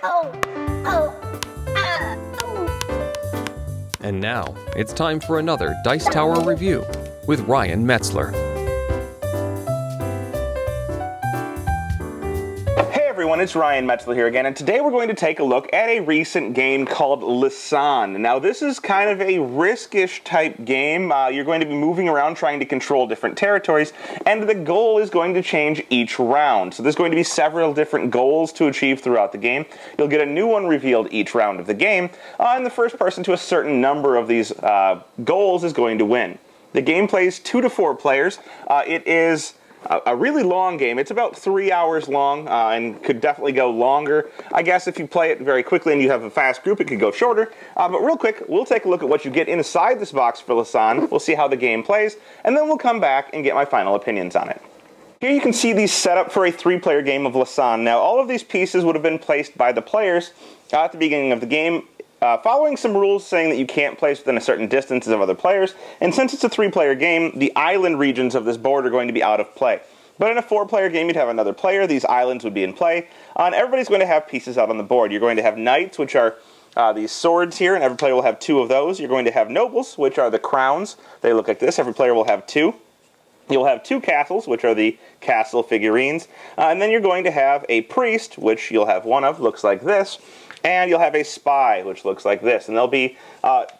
And now, it's time for another Dice Tower review with Ryan Metzler. Hey everyone, it's Ryan Metzler here again, and today we're going to take a look at a recent game called Lyssan. Now this is kind of a risk-ish type game. You're going to be moving around trying to control different territories, and the goal is going to change each round. So there's going to be several different goals to achieve throughout the game. You'll get a new one revealed each round of the game, and the first person to a certain number of these goals is going to win. The game plays 2 to 4 players. It is a really long game. It's about 3 hours long and could definitely go longer. I guess if you play it very quickly and you have a fast group, it could go shorter. But real quick, we'll take a look at what you get inside this box for Lyssan. We'll see how the game plays, and then we'll come back and get my final opinions on it. Here you can see these set up for a 3-player game of Lyssan. Now, all of these pieces would have been placed by the players at the beginning of the game, following some rules saying that you can't place within a certain distance of other players, and since it's a 3-player game, the island regions of this board are going to be out of play. But in a 4-player game, you'd have another player, these islands would be in play, and everybody's going to have pieces out on the board. You're going to have knights, which are these swords here, and every player will have 2 of those. You're going to have nobles, which are the crowns. They look like this. Every player will have 2. You'll have 2 castles, which are the castle figurines, and then you're going to have a priest, which you'll have 1 of, looks like this, and you'll have a spy, which looks like this, and they'll be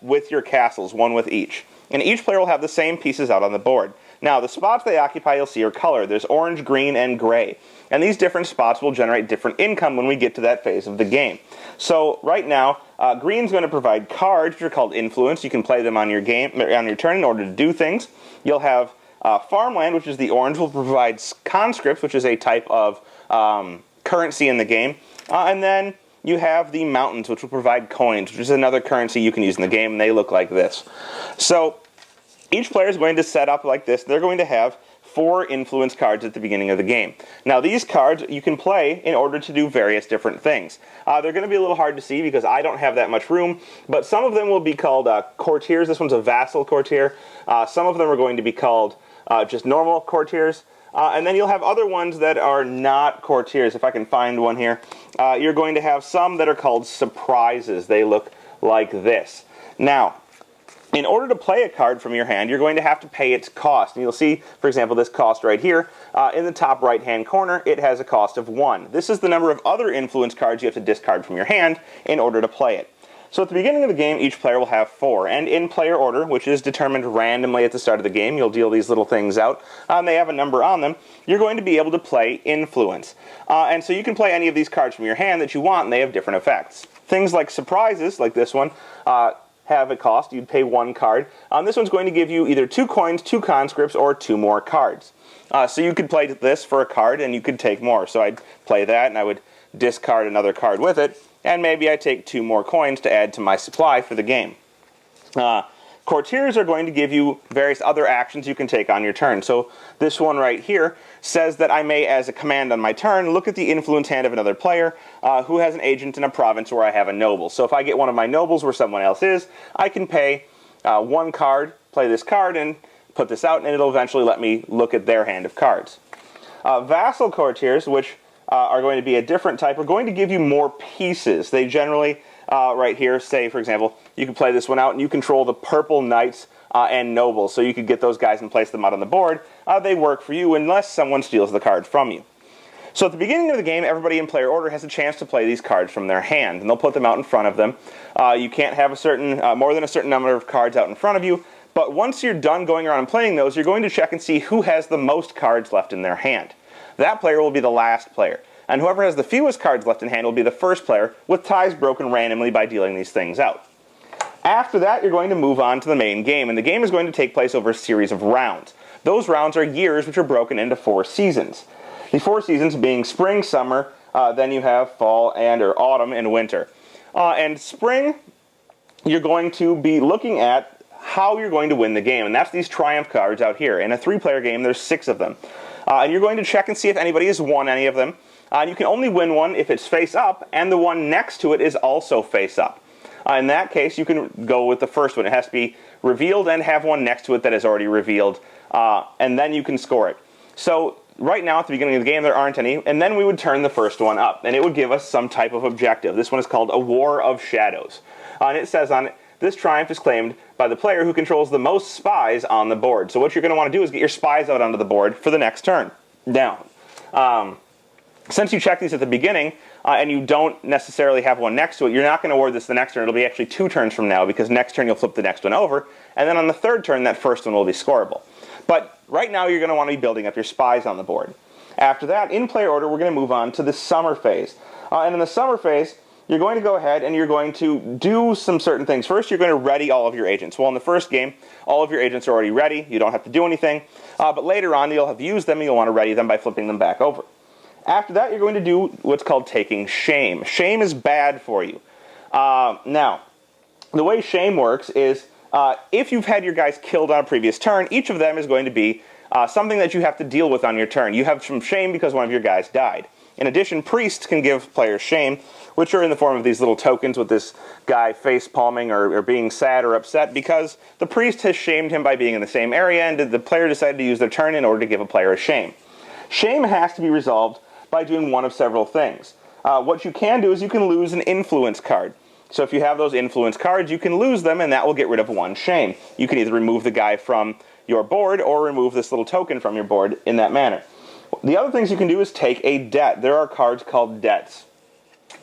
with your castles, 1 with each. And each player will have the same pieces out on the board. Now, the spots they occupy, you'll see, are colored. There's orange, green, and gray. And these different spots will generate different income when we get to that phase of the game. So, right now, green's going to provide cards, which are called influence. You can play them on your turn in order to do things. You'll have farmland, which is the orange, will provide conscripts, which is a type of currency in the game. And then you have the mountains, which will provide coins, which is another currency you can use in the game, and they look like this. So each player is going to set up like this. They're going to have 4 influence cards at the beginning of the game. Now these cards you can play in order to do various different things. They're going to be a little hard to see because I don't have that much room, but some of them will be called courtiers. This one's a vassal courtier. Some of them are going to be called just normal courtiers. And then you'll have other ones that are not courtiers. If I can find one here. You're going to have some that are called surprises. They look like this. Now, in order to play a card from your hand, you're going to have to pay its cost. And you'll see, for example, this cost right here. In the top right-hand corner, it has a cost of 1. This is the number of other influence cards you have to discard from your hand in order to play it. So at the beginning of the game, each player will have 4, and in player order, which is determined randomly at the start of the game, you'll deal these little things out, and they have a number on them, you're going to be able to play influence. And so you can play any of these cards from your hand that you want, and they have different effects. Things like surprises, like this one, have a cost. You'd pay 1 card. This one's going to give you either 2 coins, 2 conscripts, or 2 more cards. So you could play this for a card, and you could take more. So I'd play that, and I would discard another card with it, and maybe I take 2 more coins to add to my supply for the game. Courtiers are going to give you various other actions you can take on your turn. So this one right here says that I may, as a command on my turn, look at the influence hand of another player who has an agent in a province where I have a noble. So if I get one of my nobles where someone else is, I can pay 1 card, play this card, and put this out, and it'll eventually let me look at their hand of cards. Vassal courtiers, which are going to be a different type, are going to give you more pieces. They generally, right here, say, for example, you can play this one out and you control the purple knights and nobles. So you could get those guys and place them out on the board. They work for you unless someone steals the card from you. So at the beginning of the game, everybody in player order has a chance to play these cards from their hand, and they'll put them out in front of them. You can't have more than a certain number of cards out in front of you, but once you're done going around and playing those, you're going to check and see who has the most cards left in their hand. That player will be the last player, and whoever has the fewest cards left in hand will be the first player, with ties broken randomly by dealing these things out. After that, you're going to move on to the main game, and the game is going to take place over a series of rounds. Those rounds are years, which are broken into 4 seasons. The 4 seasons being spring, summer, then you have fall or autumn and winter. And spring, you're going to be looking at how you're going to win the game, and that's these triumph cards out here. In a 3-player game, there's 6 of them. And you're going to check and see if anybody has won any of them. You can only win one if it's face up, and the one next to it is also face up. In that case, you can go with the first one. It has to be revealed and have one next to it that is already revealed, and then you can score it. So right now at the beginning of the game there aren't any, and then we would turn the first one up, and it would give us some type of objective. This one is called a War of Shadows. And it says on it, this triumph is claimed by the player who controls the most spies on the board. So what you're going to want to do is get your spies out onto the board for the next turn. Now, since you check these at the beginning, and you don't necessarily have one next to it, you're not going to award this the next turn. It'll be actually 2 turns from now, because next turn you'll flip the next one over, and then on the third turn, that first one will be scoreable. But right now, you're going to want to be building up your spies on the board. After that, in player order, we're going to move on to the summer phase. And in the summer phase, you're going to go ahead and you're going to do some certain things. First, you're going to ready all of your agents. Well, in the first game, all of your agents are already ready. You don't have to do anything. But later on, you'll have used them, and you'll want to ready them by flipping them back over. After that, you're going to do what's called taking shame. Shame is bad for you. Now, the way shame works is if you've had your guys killed on a previous turn, each of them is going to be something that you have to deal with on your turn. You have some shame because one of your guys died. In addition, priests can give players shame, which are in the form of these little tokens with this guy face palming or being sad or upset because the priest has shamed him by being in the same area, and the player decided to use their turn in order to give a player a shame. Shame has to be resolved by doing one of several things. What you can do is you can lose an influence card. So if you have those influence cards, you can lose them, and that will get rid of one shame. You can either remove the guy from your board or remove this little token from your board in that manner. The other things you can do is take a debt. There are cards called debts.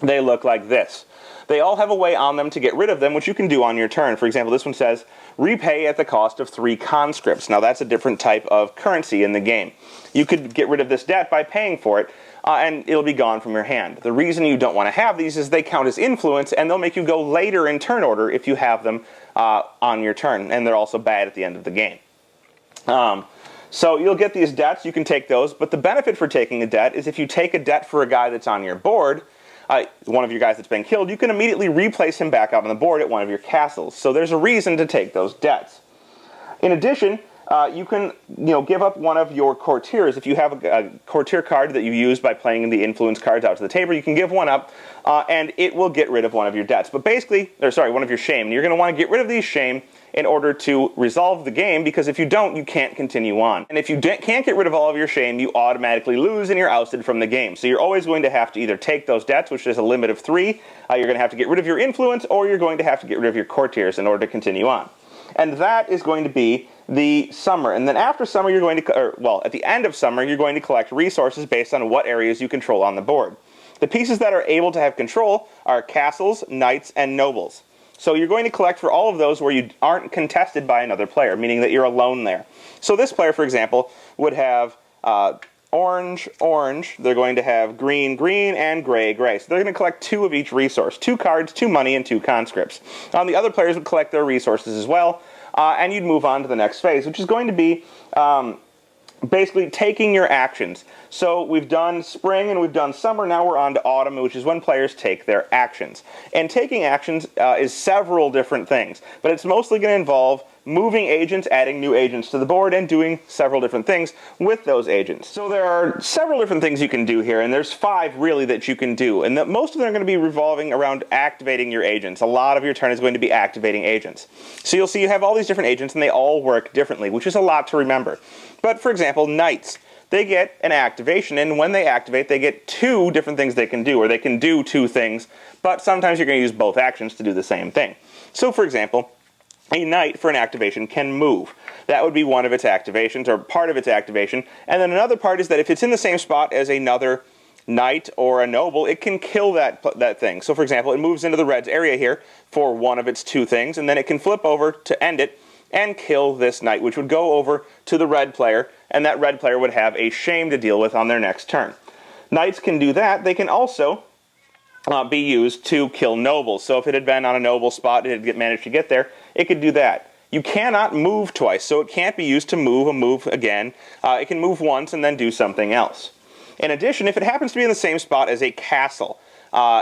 They look like this. They all have a way on them to get rid of them, which you can do on your turn. For example, this one says, repay at the cost of 3 conscripts. Now that's a different type of currency in the game. You could get rid of this debt by paying for it, and it'll be gone from your hand. The reason you don't want to have these is they count as influence, and they'll make you go later in turn order if you have them on your turn, and they're also bad at the end of the game. So you'll get these debts, you can take those, but the benefit for taking a debt is if you take a debt for a guy that's on your board, one of your guys that's been killed, you can immediately replace him back out on the board at one of your castles. So there's a reason to take those debts. In addition, you can give up one of your courtiers. If you have a courtier card that you use by playing the influence cards out to the table, you can give one up, and it will get rid of one of your debts. But basically, one of your shame. And you're going to want to get rid of these shame in order to resolve the game, because if you don't, you can't continue on. And if you can't get rid of all of your shame, you automatically lose and you're ousted from the game. So you're always going to have to either take those debts, which is a limit of 3, you're going to have to get rid of your influence, or you're going to have to get rid of your courtiers in order to continue on. And that is going to be the summer. And then after summer, you're going to, at the end of summer, you're going to collect resources based on what areas you control on the board. The pieces that are able to have control are castles, knights, and nobles. So you're going to collect for all of those where you aren't contested by another player, meaning that you're alone there. So this player, for example, would have orange, orange. They're going to have green, green, and gray, gray. So they're going to collect 2 of each resource. 2 cards, 2 money, and 2 conscripts. The other players would collect their resources as well, and you'd move on to the next phase, which is going to be basically taking your actions. So we've done spring and we've done summer, now we're on to autumn, which is when players take their actions. And taking actions is several different things, but it's mostly going to involve moving agents, adding new agents to the board, and doing several different things with those agents. So there are several different things you can do here, and there's 5 really that you can do, and most of them are going to be revolving around activating your agents. A lot of your turn is going to be activating agents. So you'll see you have all these different agents, and they all work differently, which is a lot to remember. But for example, knights, they get an activation, and when they activate, they get 2 different things they can do, or they can do 2 things, but sometimes you're going to use both actions to do the same thing. So for example, a knight for an activation can move. That would be one of its activations, or part of its activation. And then another part is that if it's in the same spot as another knight or a noble, it can kill that thing. So for example, it moves into the red's area here for one of its 2 things, and then it can flip over to end it and kill this knight, which would go over to the red player, and that red player would have a shame to deal with on their next turn. Knights can do that. They can also be used to kill nobles. So if it had been on a noble spot, it had managed to get there, it could do that. You cannot move twice, so it can't be used to move again. It can move once and then do something else. In addition, if it happens to be in the same spot as a castle,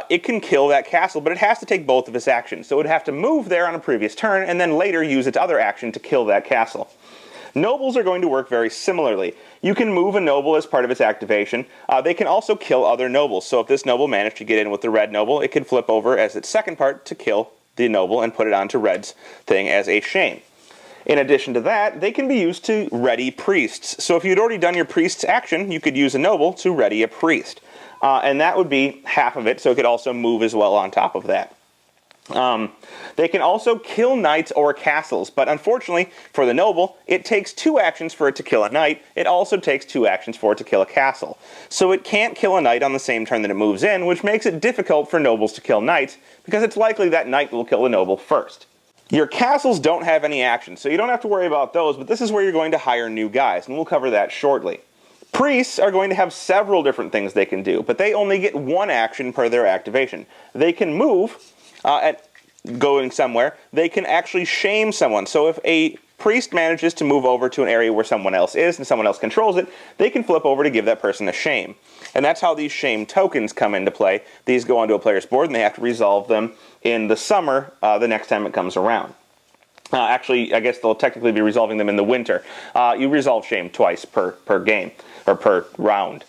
it can kill that castle, but it has to take both of its actions. So it would have to move there on a previous turn and then later use its other action to kill that castle. Nobles are going to work very similarly. You can move a noble as part of its activation. They can also kill other nobles. So if this noble managed to get in with the red noble, it could flip over as its second part to kill the noble and put it onto red's thing as a shame. In addition to that, they can be used to ready priests. So if you'd already done your priest's action, you could use a noble to ready a priest. And that would be half of it, so it could also move as well on top of that. They can also kill knights or castles, but unfortunately for the noble, it takes 2 actions for it to kill a knight. It also takes 2 actions for it to kill a castle. So it can't kill a knight on the same turn that it moves in, which makes it difficult for nobles to kill knights, because it's likely that knight will kill the noble first. Your castles don't have any actions, so you don't have to worry about those, but this is where you're going to hire new guys, and we'll cover that shortly. Priests are going to have several different things they can do, but they only get 1 action per their activation. They can move, going somewhere. They can actually shame someone. So if a priest manages to move over to an area where someone else is and someone else controls it, they can flip over to give that person a shame. And that's how these shame tokens come into play. These go onto a player's board and they have to resolve them in the summer the next time it comes around. Actually, I guess they'll technically be resolving them in the winter. You resolve shame twice per game, or per round.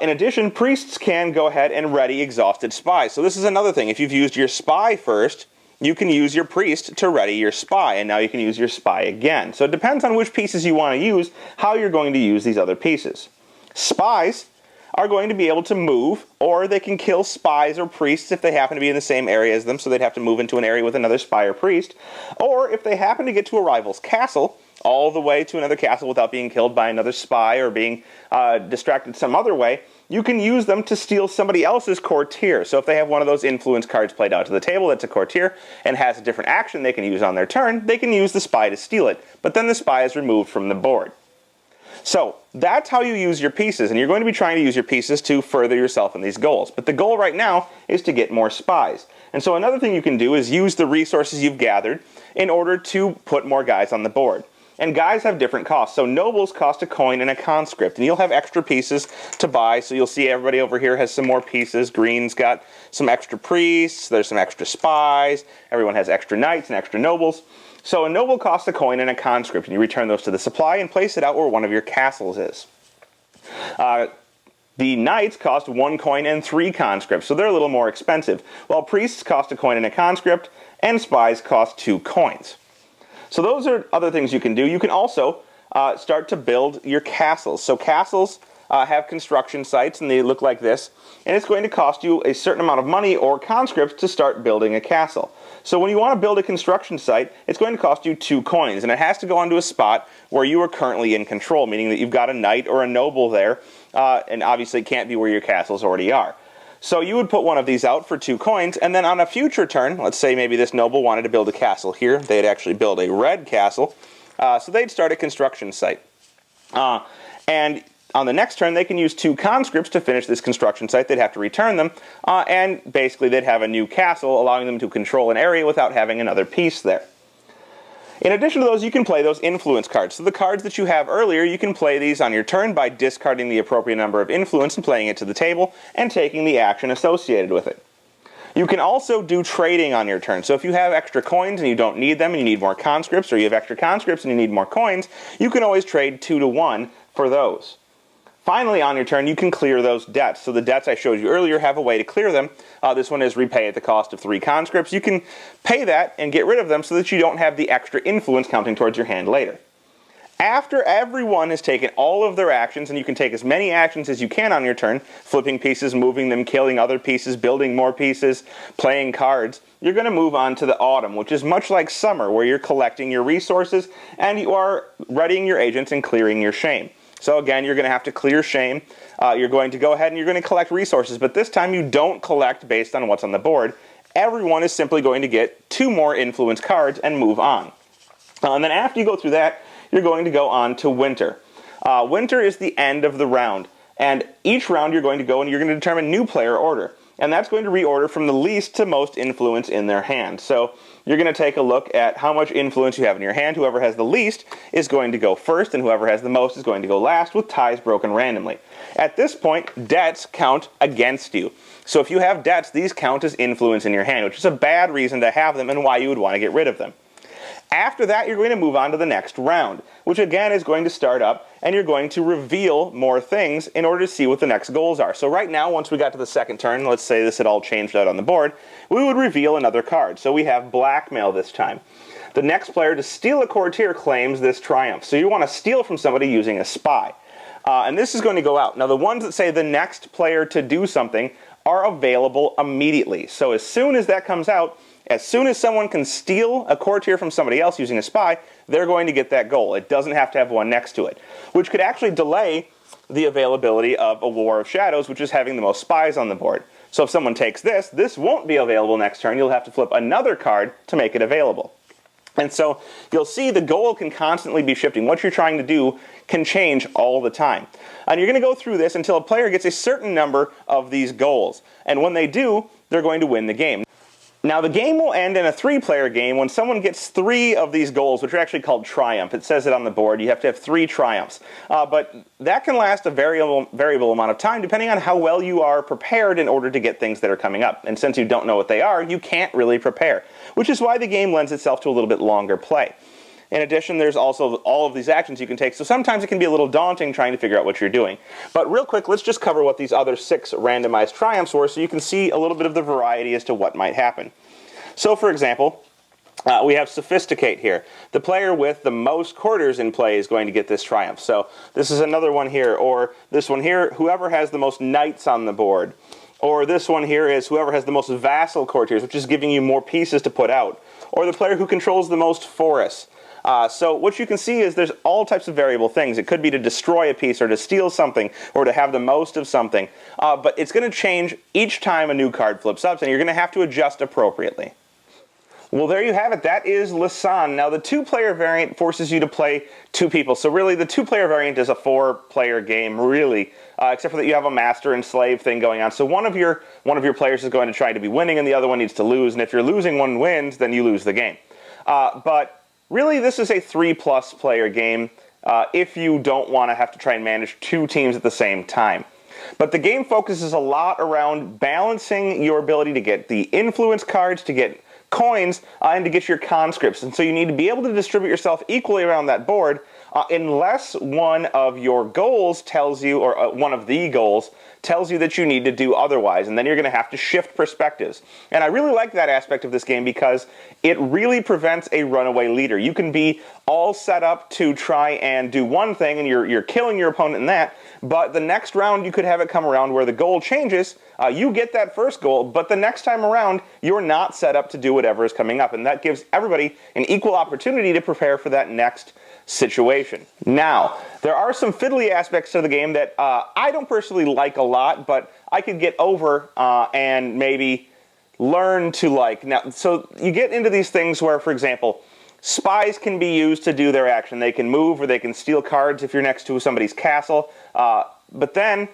In addition, priests can go ahead and ready exhausted spies. So this is another thing. If you've used your spy first, you can use your priest to ready your spy, and now you can use your spy again. So it depends on which pieces you want to use, how you're going to use these other pieces. Spies are going to be able to move, or they can kill spies or priests if they happen to be in the same area as them, so they'd have to move into an area with another spy or priest. Or if they happen to get to a rival's castle, all the way to another castle without being killed by another spy or being distracted some other way, you can use them to steal somebody else's courtier. So if they have one of those influence cards played out to the table that's a courtier and has a different action they can use on their turn, they can use the spy to steal it. But then the spy is removed from the board. So that's how you use your pieces, and you're going to be trying to use your pieces to further yourself in these goals. But the goal right now is to get more spies. And so another thing you can do is use the resources you've gathered in order to put more guys on the board. And guys have different costs. So nobles cost a coin and a conscript, and you'll have extra pieces to buy. So you'll see everybody over here has some more pieces. Green's got some extra priests, there's some extra spies, everyone has extra knights and extra nobles. So a noble costs a coin and a conscript, and you return those to the supply and place it out where one of your castles is. The knights cost 1 coin and 3 conscripts, so they're a little more expensive, while priests cost a coin and a conscript, and spies cost 2 coins. So those are other things you can do. You can also start to build your castles. So castles have construction sites, and they look like this, and it's going to cost you a certain amount of money or conscripts to start building a castle. So when you want to build a construction site, it's going to cost you 2 coins, and it has to go onto a spot where you are currently in control, meaning that you've got a knight or a noble there, and obviously it can't be where your castles already are. So you would put one of these out for 2 coins, and then on a future turn, let's say maybe this noble wanted to build a castle here, they'd actually build a red castle, so they'd start a construction site. And on the next turn, they can use 2 conscripts to finish this construction site. They'd have to return them, and basically they'd have a new castle, allowing them to control an area without having another piece there. In addition to those, you can play those influence cards. So the cards that you have earlier, you can play these on your turn by discarding the appropriate number of influence and playing it to the table, and taking the action associated with it. You can also do trading on your turn. So if you have extra coins and you don't need them and you need more conscripts, or you have extra conscripts and you need more coins, you can always trade 2 to 1 for those. Finally, on your turn, you can clear those debts. So the debts I showed you earlier have a way to clear them. This one is repay at the cost of 3 conscripts. You can pay that and get rid of them so that you don't have the extra influence counting towards your hand later. After everyone has taken all of their actions, and you can take as many actions as you can on your turn, flipping pieces, moving them, killing other pieces, building more pieces, playing cards, you're going to move on to the autumn, which is much like summer, where you're collecting your resources and you are readying your agents and clearing your shame. So again, you're going to have to clear shame. You're going to go ahead and you're going to collect resources, but this time you don't collect based on what's on the board. Everyone is simply going to get 2 more influence cards and move on. And then after you go through that, you're going to go on to winter. Winter is the end of the round, and each round you're going to go and you're going to determine new player order. And that's going to reorder from the least to most influence in their hand. So you're going to take a look at how much influence you have in your hand. Whoever has the least is going to go first, and whoever has the most is going to go last, with ties broken randomly. At this point, debts count against you. So if you have debts, these count as influence in your hand, which is a bad reason to have them and why you would want to get rid of them. After that, you're going to move on to the next round, which again is going to start up, and you're going to reveal more things in order to see what the next goals are. So right now, once we got to the second turn, let's say this had all changed out on the board, we would reveal another card. So we have blackmail this time. The next player to steal a courtier claims this triumph. So you want to steal from somebody using a spy. And this is going to go out. Now, the ones that say the next player to do something are available immediately. So as soon as that comes out, as soon as someone can steal a courtier from somebody else using a spy, they're going to get that goal. It doesn't have to have one next to it, which could actually delay the availability of a War of Shadows, which is having the most spies on the board. So if someone takes this, this won't be available next turn. You'll have to flip another card to make it available. And so you'll see the goal can constantly be shifting. What you're trying to do can change all the time. And you're going to go through this until a player gets a certain number of these goals. And when they do, they're going to win the game. Now, the game will end in a 3-player game when someone gets 3 of these goals, which are actually called triumph. It says it on the board. You have to have 3 triumphs. But that can last a variable amount of time, depending on how well you are prepared in order to get things that are coming up. And since you don't know what they are, you can't really prepare, which is why the game lends itself to a little bit longer play. In addition, there's also all of these actions you can take, so sometimes it can be a little daunting trying to figure out what you're doing. But real quick, let's just cover what these other 6 randomized triumphs were so you can see a little bit of the variety as to what might happen. So, for example, we have Sophisticate here. The player with the most quarters in play is going to get this triumph. So this is another one here, or this one here, whoever has the most knights on the board. Or this one here is whoever has the most vassal courtiers, which is giving you more pieces to put out. Or the player who controls the most forests. So what you can see is there's all types of variable things. It could be to destroy a piece or to steal something or to have the most of something. But it's going to change each time a new card flips up, and you're going to have to adjust appropriately. Well, there you have it. That is Lyssan. Now, the 2-player variant forces you to play 2 people. So really, the 2-player variant is a 4-player game, really, except for that you have a master and slave thing going on. So one of your players is going to try to be winning, and the other one needs to lose. And if you're losing, one wins, then you lose the game. But really, this is a 3+ player game if you don't want to have to try and manage 2 teams at the same time. But the game focuses a lot around balancing your ability to get the influence cards, to get coins, and to get your conscripts. And so you need to be able to distribute yourself equally around that board unless one of your goals tells you, or one of the goals tells you that you need to do otherwise, and then you're going to have to shift perspectives. And I really like that aspect of this game because it really prevents a runaway leader. You can be all set up to try and do one thing, and you're killing your opponent in that, but the next round you could have it come around where the goal changes. You get that first goal, but the next time around, you're not set up to do whatever is coming up, and that gives everybody an equal opportunity to prepare for that next situation. Now, there are some fiddly aspects to the game that I don't personally like a lot, but I could get over and maybe learn to like. Now, so you get into these things where, for example, spies can be used to do their action. They can move or they can steal cards if you're next to somebody's castle, but then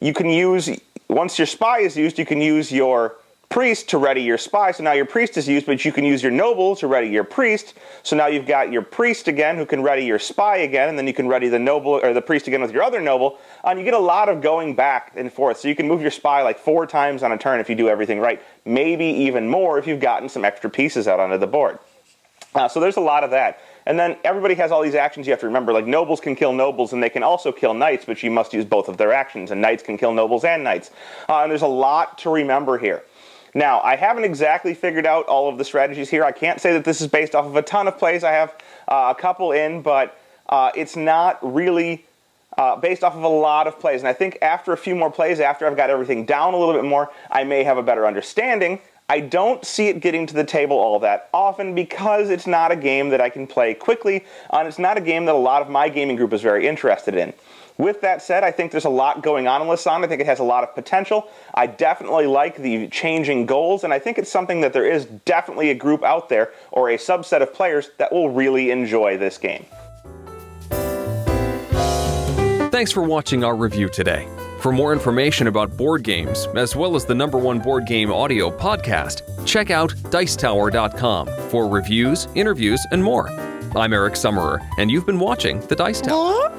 you can use, once your spy is used, you can use your priest to ready your spy. So now your priest is used, but you can use your noble to ready your priest. So now you've got your priest again who can ready your spy again, and then you can ready the noble or the priest again with your other noble. And you get a lot of going back and forth. So you can move your spy like 4 times on a turn if you do everything right. Maybe even more if you've gotten some extra pieces out onto the board. So there's a lot of that. And then everybody has all these actions you have to remember. Like nobles can kill nobles and they can also kill knights, but you must use both of their actions. And knights can kill nobles and knights. And there's a lot to remember here. Now, I haven't exactly figured out all of the strategies here. I can't say that this is based off of a ton of plays. I have a couple in, but it's not really based off of a lot of plays. And I think after a few more plays, after I've got everything down a little bit more, I may have a better understanding. I don't see it getting to the table all that often because it's not a game that I can play quickly, and it's not a game that a lot of my gaming group is very interested in. With that said, I think there's a lot going on in Lyssan. I think it has a lot of potential. I definitely like the changing goals, and I think it's something that there is definitely a group out there, or a subset of players, that will really enjoy this game. Thanks for watching our review today. For more information about board games, as well as the #1 board game audio podcast, check out Dicetower.com for reviews, interviews, and more. I'm Eric Summerer, and you've been watching The Dice Tower.